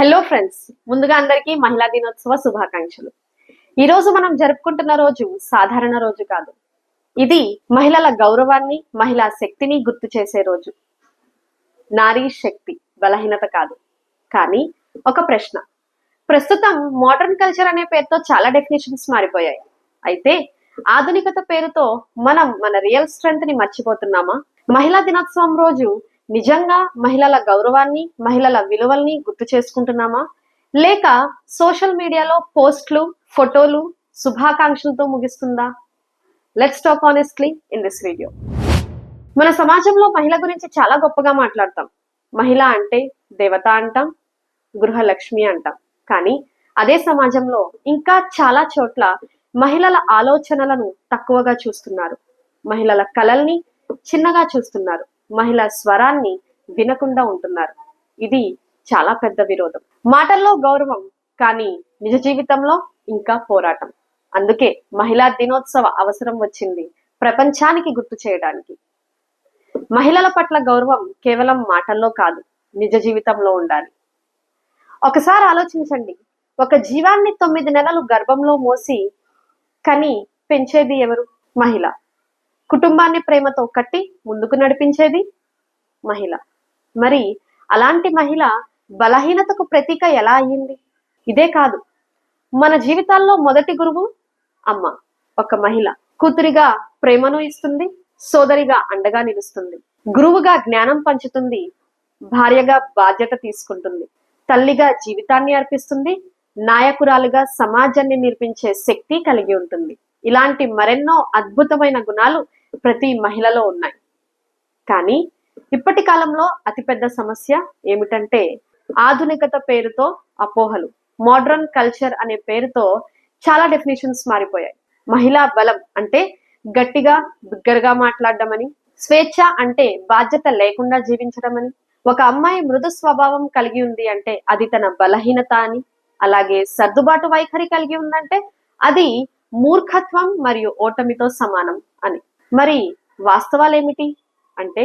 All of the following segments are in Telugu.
హలో ఫ్రెండ్స్, ముందుగా అందరికీ మహిళా దినోత్సవ శుభాకాంక్షలు. ఈ రోజు మనం జరుపుకుంటున్న రోజు సాధారణ రోజు కాదు. ఇది మహిళల గౌరవాన్ని, మహిళా శక్తిని గుర్తు చేసే రోజు. నారీ శక్తి బలహీనత కాదు. కానీ ఒక ప్రశ్న, ప్రస్తుతం మోడర్న్ కల్చర్ అనే పేరుతో చాలా డెఫినేషన్స్ మారిపోయాయి. అయితే ఆధునికత పేరుతో మనం మన రియల్ స్ట్రెంగ్త్ ని మర్చిపోతున్నామా? మహిళా దినోత్సవం రోజు నిజంగా మహిళల గౌరవాన్ని, మహిళల విలువల్ని గుర్తు చేసుకుంటున్నామా? లేక సోషల్ మీడియాలో పోస్టులు, ఫోటోలు, శుభాకాంక్షలతో ముగిస్తుందా? Let's talk honestly in this video. మన సమాజంలో మహిళ గురించి చాలా గొప్పగా మాట్లాడతాం. మహిళ అంటే దేవత అంటాం, గృహలక్ష్మి అంటాం. కానీ అదే సమాజంలో ఇంకా చాలా చోట్ల మహిళల ఆలోచనలను తక్కువగా చూస్తున్నారు. మహిళల కలల్ని చిన్నగా చూస్తున్నారు. మహిళా స్వరాన్ని వినకుండా ఉంటున్నారు. ఇది చాలా పెద్ద విరోధం. మాటల్లో గౌరవం, కానీ నిజ జీవితంలో ఇంకా పోరాటం. అందుకే మహిళా దినోత్సవ అవసరం వచ్చింది ప్రపంచానికి గుర్తు చేయడానికి. మహిళల పట్ల గౌరవం కేవలం మాటల్లో కాదు, నిజ జీవితంలో ఉండాలి. ఒకసారి ఆలోచించండి, ఒక జీవాన్ని 9 నెలలు గర్భంలో మోసి కని పెంచేది ఎవరు? మహిళ. కుటుంబాన్ని ప్రేమతో కట్టి ముందుకు నడిపించేది మహిళ. మరి అలాంటి మహిళ బలహీనతకు ప్రతీక ఎలా అయ్యింది? ఇదే కాదు, మన జీవితాల్లో మొదటి గురువు అమ్మ. ఒక మహిళ కూతురిగా ప్రేమను ఇస్తుంది, సోదరిగా అండగా నిలుస్తుంది, గురువుగా జ్ఞానం పంచుతుంది, భార్యగా బాధ్యత తీసుకుంటుంది, తల్లిగా జీవితాన్ని అర్పిస్తుంది, నాయకురాలుగా సమాజాన్ని నిర్మించే శక్తి కలిగి ఉంటుంది. ఇలాంటి మరెన్నో అద్భుతమైన గుణాలు ప్రతి మహిళలో ఉన్నాయి. కానీ ఇప్పటి కాలంలో అతిపెద్ద సమస్య ఏమిటంటే ఆధునికత పేరుతో అపోహలు. మోడర్న్ కల్చర్ అనే పేరుతో చాలా డెఫినేషన్స్ మారిపోయాయి. మహిళా బలం అంటే గట్టిగా బిగ్గరగా మాట్లాడడం, స్వేచ్ఛ అంటే బాధ్యత లేకుండా జీవించడం, ఒక అమ్మాయి మృదు స్వభావం కలిగి ఉంది అంటే అది తన బలహీనత అని, అలాగే సర్దుబాటు వైఖరి కలిగి ఉందంటే అది మూర్ఖత్వం మరియు ఓటమితో సమానం అని. మరి వాస్తవాలేమిటి అంటే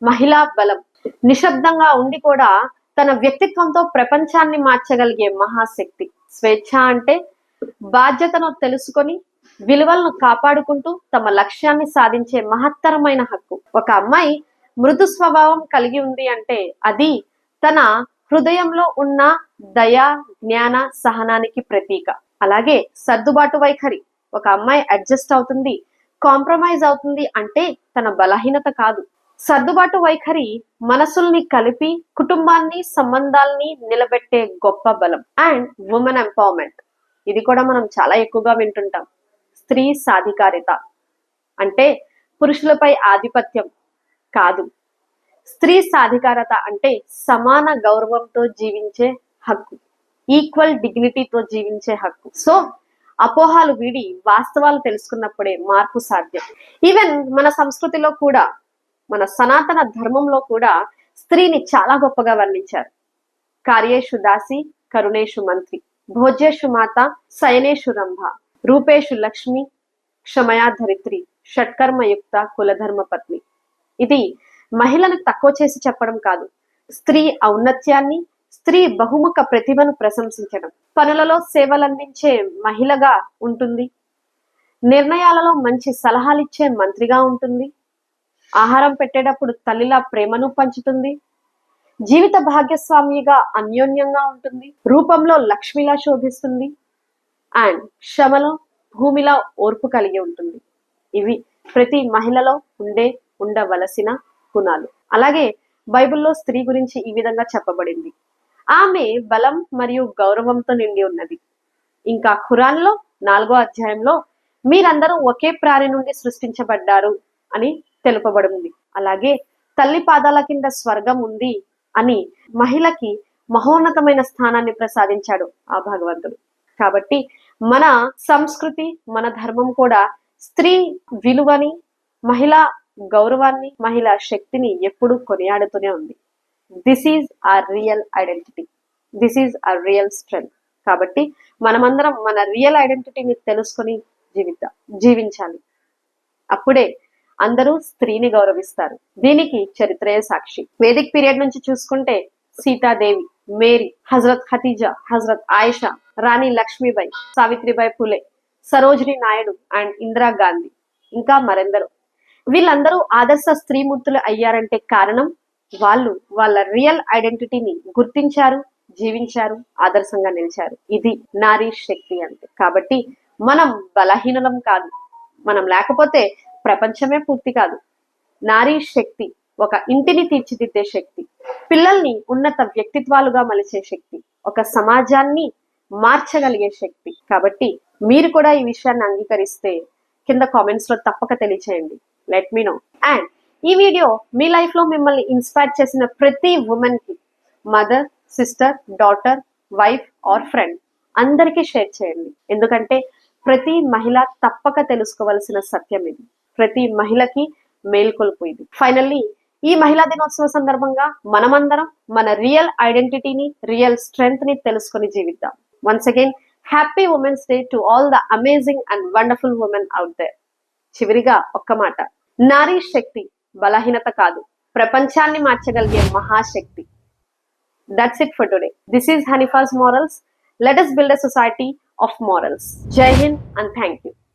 మహిళా బలం నిశ్శబ్దంగా ఉండి కూడా తన వ్యక్తిత్వంతో ప్రపంచాన్ని మార్చగలిగే మహాశక్తి. స్వేచ్ఛ అంటే బాధ్యతను తెలుసుకొని విలువలను కాపాడుకుంటూ తమ లక్ష్యాన్ని సాధించే మహత్తరమైన హక్కు. ఒక అమ్మాయి మృదు స్వభావం కలిగి ఉంది అంటే అది తన హృదయంలో ఉన్న దయ, జ్ఞాన, సహనానికి ప్రతీక. అలాగే సర్దుబాటు వైఖరి, ఒక అమ్మాయి అడ్జస్ట్ అవుతుంది, కాంప్రమైజ్ అవుతుంది అంటే తన బలహీనత కాదు. సర్దుబాటు వైఖరి మనసుల్ని కలిపి కుటుంబాన్ని, సంబంధాల్ని నిలబెట్టే గొప్ప బలం. అండ్ ఉమెన్ ఎంపవర్మెంట్, ఇది కూడా మనం చాలా ఎక్కువగా వింటుంటాం. స్త్రీ సాధికారిత అంటే పురుషులపై ఆధిపత్యం కాదు. స్త్రీ సాధికారత అంటే సమాన గౌరవంతో జీవించే హక్కు, ఈక్వల్ డిగ్నిటీతో జీవించే హక్కు. సో అపోహాలు వీడి వాస్తవాలు తెలుసుకున్నప్పుడే మార్పు సాధ్యం. ఈవెన్ మన సంస్కృతిలో కూడా, మన సనాతన ధర్మంలో కూడా స్త్రీని చాలా గొప్పగా వర్ణించారు. కార్యేషు దాసి, కరుణేషు మంత్రి, భోజ్యేషు మాత, శయనేషు రంభ, రూపేషు లక్ష్మి, క్షమయా ధరిత్రి, షట్కర్మయుక్త కులధర్మ పత్ని. ఇది మహిళను తక్కువ చేసి చెప్పడం కాదు, స్త్రీ ఔన్నత్యాన్ని, స్త్రీ బహుముఖ ప్రతిభను ప్రశంసించడం. పనులలో సేవలందించే మహిళగా ఉంటుంది, నిర్ణయాలలో మంచి సలహాలిచ్చే మంత్రిగా ఉంటుంది, ఆహారం పెట్టేటప్పుడు తల్లిలా ప్రేమను పంచుతుంది, జీవిత భాగ్యస్వామిగా అన్యోన్యంగా ఉంటుంది, రూపంలో లక్ష్మిలా శోభిస్తుంది, అండ్ శ్రమలో భూమిలా ఓర్పు కలిగి ఉంటుంది. ఇవి ప్రతి మహిళలో ఉండవలసిన గుణాలు. అలాగే బైబిల్లో స్త్రీ గురించి ఈ విధంగా చెప్పబడింది, ఆమె బలం మరియు గౌరవంతో నిండి ఉన్నది. ఇంకా ఖురాన్లో 4వ అధ్యాయంలో మీరందరూ ఒకే ప్రాణి నుండి సృష్టించబడ్డారు అని తెలుపబడింది. అలాగే తల్లి పాదాల కింద స్వర్గం ఉంది అని మహిళకి మహోన్నతమైన స్థానాన్ని ప్రసాదించాడు ఆ భగవంతుడు. కాబట్టి మన సంస్కృతి, మన ధర్మం కూడా స్త్రీ విలువని, మహిళా గౌరవాన్ని, మహిళా శక్తిని ఎప్పుడూ కొనియాడుతూనే ఉంది. This is our real identity, this is our real strength. కాబట్టి మనమందరం మన రియల్ ఐడెంటిటీని తెలుసుకొని జీవించాలి. అప్పుడే అందరూ స్త్రీని గౌరవిస్తారు. దీనికి చరిత్రయే సాక్షి. వేదిక్ పీరియడ్ నుంచి చూసుకుంటే సీతాదేవి, మేరీ, హజరత్ ఖతీజా, హజరత్ ఆయిషా, రాణి లక్ష్మీబాయి, సావిత్రిబాయి ఫులే, సరోజిని నాయుడు అండ్ ఇందిరా గాంధీ, ఇంకా మరెందరో. వీళ్ళందరూ ఆదర్శ స్త్రీమూర్తులు అయ్యారంటే కారణం వాళ్ళు వాళ్ళ రియల్ ఐడెంటిటీని గుర్తించారు, జీవించారు, ఆదర్శంగా నిలిచారు. ఇది నారీ శక్తి అంటే. కాబట్టి మనం బలహీనులం కాదు, మనం లేకపోతే ప్రపంచమే పూర్తి కాదు. నారీ శక్తి ఒక ఇంటిని తీర్చిదిద్దే శక్తి, పిల్లల్ని ఉన్నత వ్యక్తిత్వాలుగా మలిచే శక్తి, ఒక సమాజాన్ని మార్చగలిగే శక్తి. కాబట్టి మీరు కూడా ఈ విషయాన్ని అంగీకరిస్తే కింద కామెంట్స్ లో తప్పక తెలియచేయండి. Let me know. అండ్ ఈ వీడియో మీ లైఫ్ లో మిమ్మల్ని ఇన్స్పైర్ చేసిన ప్రతి ఉమెన్ కి, mother, sister, daughter, wife or friend, అందరికీ షేర్ చేయండి. ఎందుకంటే ప్రతి మహిళ తప్పక తెలుసుకోవలసిన సత్యం ఇది. ప్రతి మహిళకి మేల్కొల్పు ఇది. ఫైనల్లీ ఈ మహిళా దినోత్సవ సందర్భంగా మనమందరం మన రియల్ ఐడెంటిటీని, రియల్ స్ట్రెంగ్త్ ని తెలుసుకొని జీవిద్దాం. Once again happy women's day to all the amazing and wonderful women out there. చివరిగా ఒక్క మాట, నారీ శక్తి బలహీనత కాదు, ప్రపంచాన్ని మార్చగలిగే మహాశక్తి. That's it for today. This is Hanifa's Morals. Let us build a society of morals. Jai Hind and thank you.